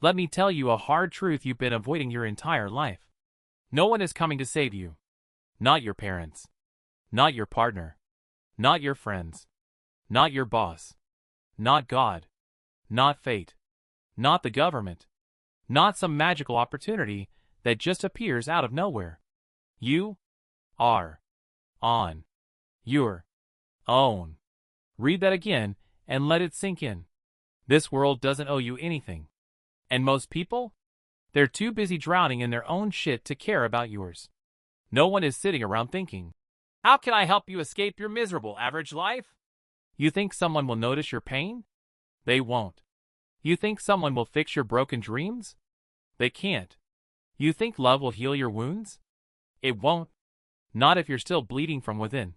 Let me tell you a hard truth you've been avoiding your entire life. No one is coming to save you. Not your parents. Not your partner. Not your friends. Not your boss. Not God. Not fate. Not the government. Not some magical opportunity that just appears out of nowhere. You are on your own. Read that again and let it sink in. This world doesn't owe you anything. And most people? They're too busy drowning in their own shit to care about yours. No one is sitting around thinking, how can I help you escape your miserable average life? You think someone will notice your pain? They won't. You think someone will fix your broken dreams? They can't. You think love will heal your wounds? It won't. Not if you're still bleeding from within.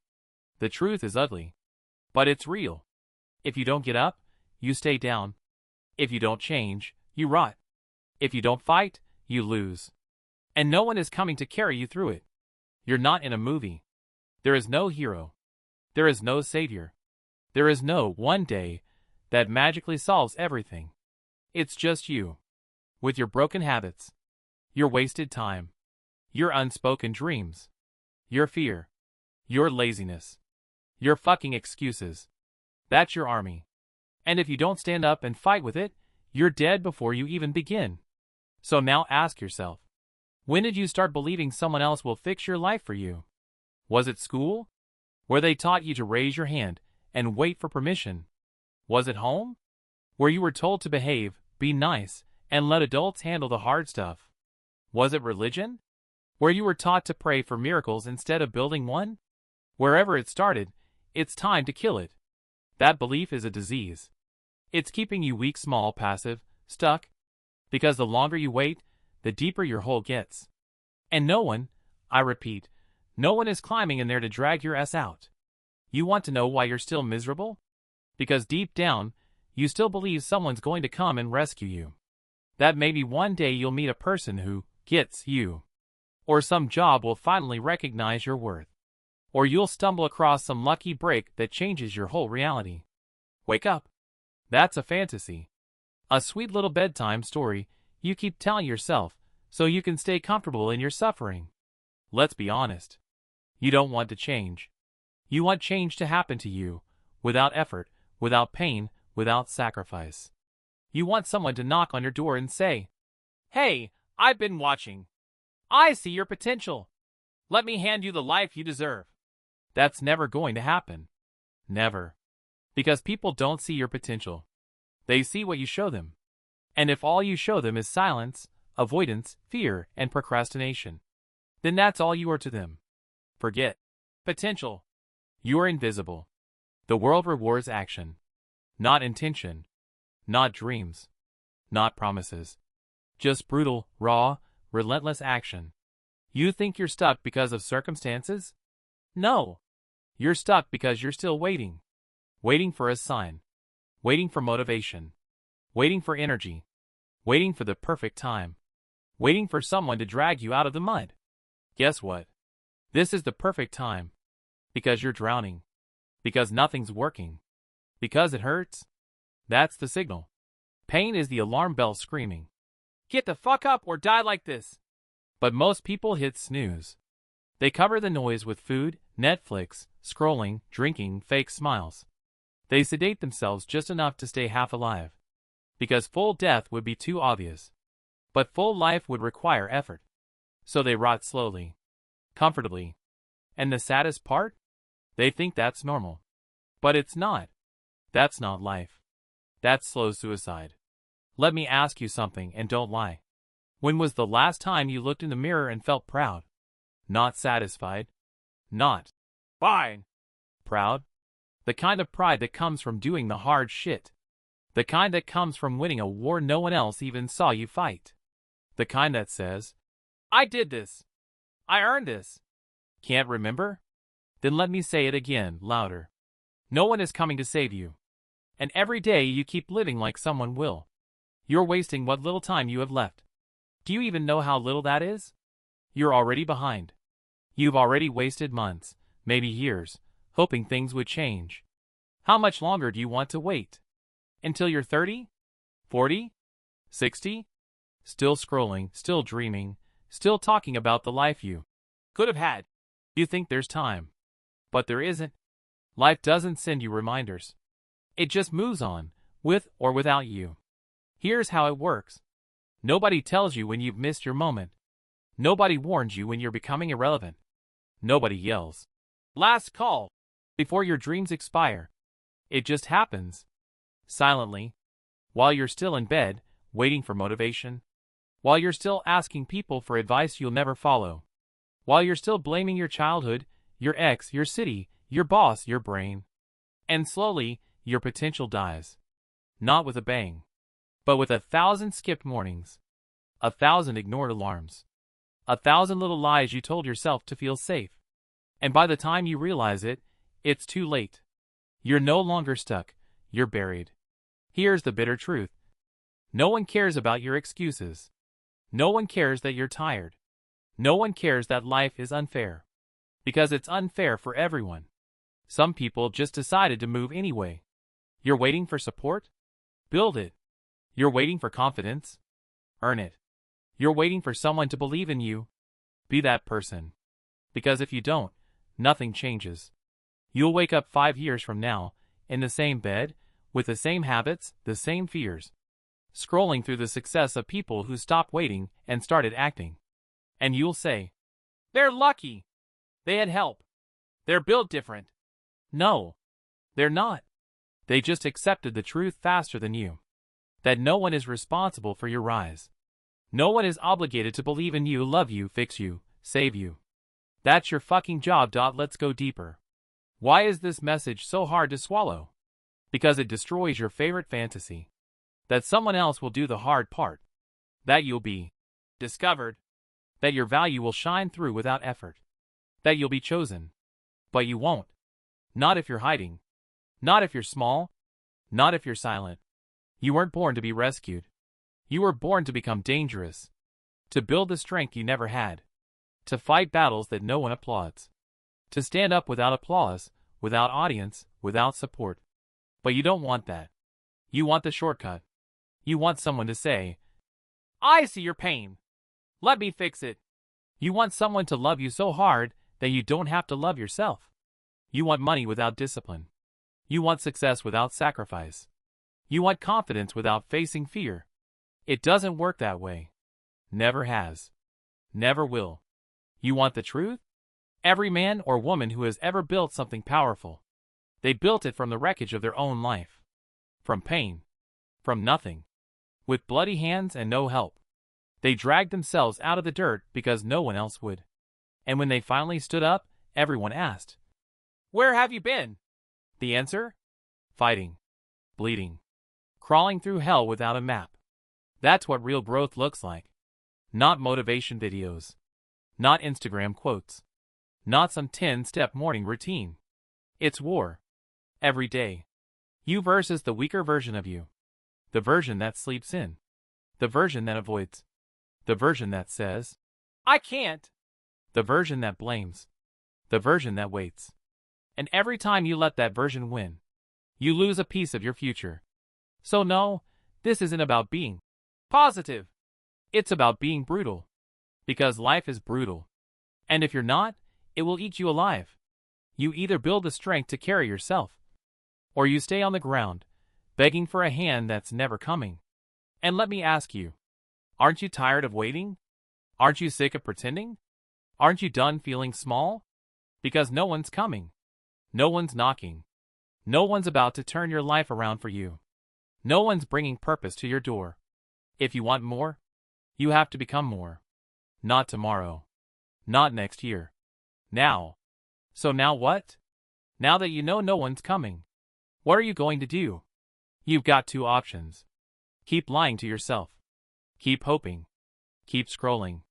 The truth is ugly. But it's real. If you don't get up, you stay down. If you don't change, you rot. If you don't fight, you lose. And no one is coming to carry you through it. You're not in a movie. There is no hero. There is no savior. There is no one day that magically solves everything. It's just you. With your broken habits. Your wasted time. Your unspoken dreams. Your fear. Your laziness. Your fucking excuses. That's your army. And if you don't stand up and fight with it, you're dead before you even begin. So now ask yourself, when did you start believing someone else will fix your life for you? Was it school? Where they taught you to raise your hand and wait for permission? Was it home? Where you were told to behave, be nice, and let adults handle the hard stuff? Was it religion? Where you were taught to pray for miracles instead of building one? Wherever it started, it's time to kill it. That belief is a disease. It's keeping you weak, small, passive, stuck. Because the longer you wait, the deeper your hole gets. And no one, I repeat, no one is climbing in there to drag your ass out. You want to know why you're still miserable? Because deep down, you still believe someone's going to come and rescue you. That maybe one day you'll meet a person who gets you. Or some job will finally recognize your worth. Or you'll stumble across some lucky break that changes your whole reality. Wake up. That's a fantasy. A sweet little bedtime story you keep telling yourself so you can stay comfortable in your suffering. Let's be honest. You don't want to change. You want change to happen to you, without effort, without pain, without sacrifice. You want someone to knock on your door and say, "Hey, I've been watching. I see your potential. Let me hand you the life you deserve." That's never going to happen. Never. Because people don't see your potential. They see what you show them. And if all you show them is silence, avoidance, fear, and procrastination, then that's all you are to them. Forget potential. You are invisible. The world rewards action, not intention, not dreams, not promises. Just brutal, raw, relentless action. You think you're stuck because of circumstances? No. You're stuck because you're still waiting. Waiting for a sign. Waiting for motivation. Waiting for energy. Waiting for the perfect time. Waiting for someone to drag you out of the mud. Guess what? This is the perfect time. Because you're drowning. Because nothing's working. Because it hurts. That's the signal. Pain is the alarm bell screaming, "Get the fuck up or die like this." But most people hit snooze. They cover the noise with food, Netflix, scrolling, drinking, fake smiles. They sedate themselves just enough to stay half alive. Because full death would be too obvious. But full life would require effort. So they rot slowly. Comfortably. And the saddest part? They think that's normal. But it's not. That's not life. That's slow suicide. Let me ask you something and don't lie. When was the last time you looked in the mirror and felt proud? Not satisfied. Not fine. Proud? The kind of pride that comes from doing the hard shit. The kind that comes from winning a war no one else even saw you fight. The kind that says, "I did this. I earned this." Can't remember? Then let me say it again, louder. No one is coming to save you. And every day you keep living like someone will. You're wasting what little time you have left. Do you even know how little that is? You're already behind. You've already wasted months, maybe years, hoping things would change. How much longer do you want to wait? Until you're 30? 40? 60? Still scrolling, still dreaming, still talking about the life you could have had. You think there's time. But there isn't. Life doesn't send you reminders. It just moves on, with or without you. Here's how it works. Nobody tells you when you've missed your moment. Nobody warns you when you're becoming irrelevant. Nobody yells, "Last call," before your dreams expire. It just happens. Silently. While you're still in bed, waiting for motivation. While you're still asking people for advice you'll never follow. While you're still blaming your childhood, your ex, your city, your boss, your brain. And slowly, your potential dies. Not with a bang, but with 1,000 skipped mornings. 1,000 ignored alarms. 1,000 little lies you told yourself to feel safe. And by the time you realize it, it's too late. You're no longer stuck, you're buried. Here's the bitter truth. No one cares about your excuses. No one cares that you're tired. No one cares that life is unfair. Because it's unfair for everyone. Some people just decided to move anyway. You're waiting for support? Build it. You're waiting for confidence? Earn it. You're waiting for someone to believe in you? Be that person. Because if you don't, nothing changes. You'll wake up 5 years from now, in the same bed, with the same habits, the same fears. Scrolling through the success of people who stopped waiting and started acting. And you'll say, "They're lucky. They had help. They're built different." No, they're not. They just accepted the truth faster than you. That no one is responsible for your rise. No one is obligated to believe in you, love you, fix you, save you. That's your fucking job. Let's go deeper. Why is this message so hard to swallow? Because it destroys your favorite fantasy. That someone else will do the hard part. That you'll be discovered. That your value will shine through without effort. That you'll be chosen. But you won't. Not if you're hiding. Not if you're small. Not if you're silent. You weren't born to be rescued. You were born to become dangerous. To build the strength you never had. To fight battles that no one applauds. To stand up without applause, without audience, without support. But you don't want that. You want the shortcut. You want someone to say, "I see your pain. Let me fix it." You want someone to love you so hard that you don't have to love yourself. You want money without discipline. You want success without sacrifice. You want confidence without facing fear. It doesn't work that way. Never has. Never will. You want the truth? Every man or woman who has ever built something powerful, they built it from the wreckage of their own life. From pain. From nothing. With bloody hands and no help. They dragged themselves out of the dirt because no one else would. And when they finally stood up, everyone asked, "Where have you been?" The answer? Fighting. Bleeding. Crawling through hell without a map. That's what real growth looks like. Not motivation videos. Not Instagram quotes. Not some 10-step morning routine. It's war. Every day. You versus the weaker version of you. The version that sleeps in. The version that avoids. The version that says, "I can't." The version that blames. The version that waits. And every time you let that version win, you lose a piece of your future. So no, this isn't about being positive. It's about being brutal. Because life is brutal. And if you're not, it will eat you alive. You either build the strength to carry yourself, or you stay on the ground, begging for a hand that's never coming. And let me ask you, aren't you tired of waiting? Aren't you sick of pretending? Aren't you done feeling small? Because no one's coming. No one's knocking. No one's about to turn your life around for you. No one's bringing purpose to your door. If you want more, you have to become more. Not tomorrow. Not next year. Now. So now what? Now that you know no one's coming, what are you going to do? You've got 2 options. Keep lying to yourself. Keep hoping. Keep scrolling.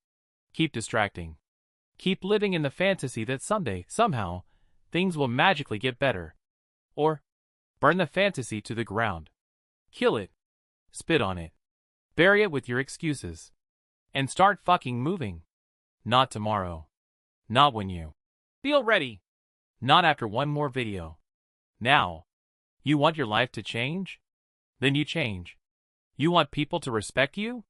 Keep distracting. Keep living in the fantasy that someday, somehow, things will magically get better. Or, burn the fantasy to the ground. Kill it. Spit on it. Bury it with your excuses. And start fucking moving. Not tomorrow. Not when you feel ready. Not after one more video. Now. You want your life to change? Then you change. You want people to respect you?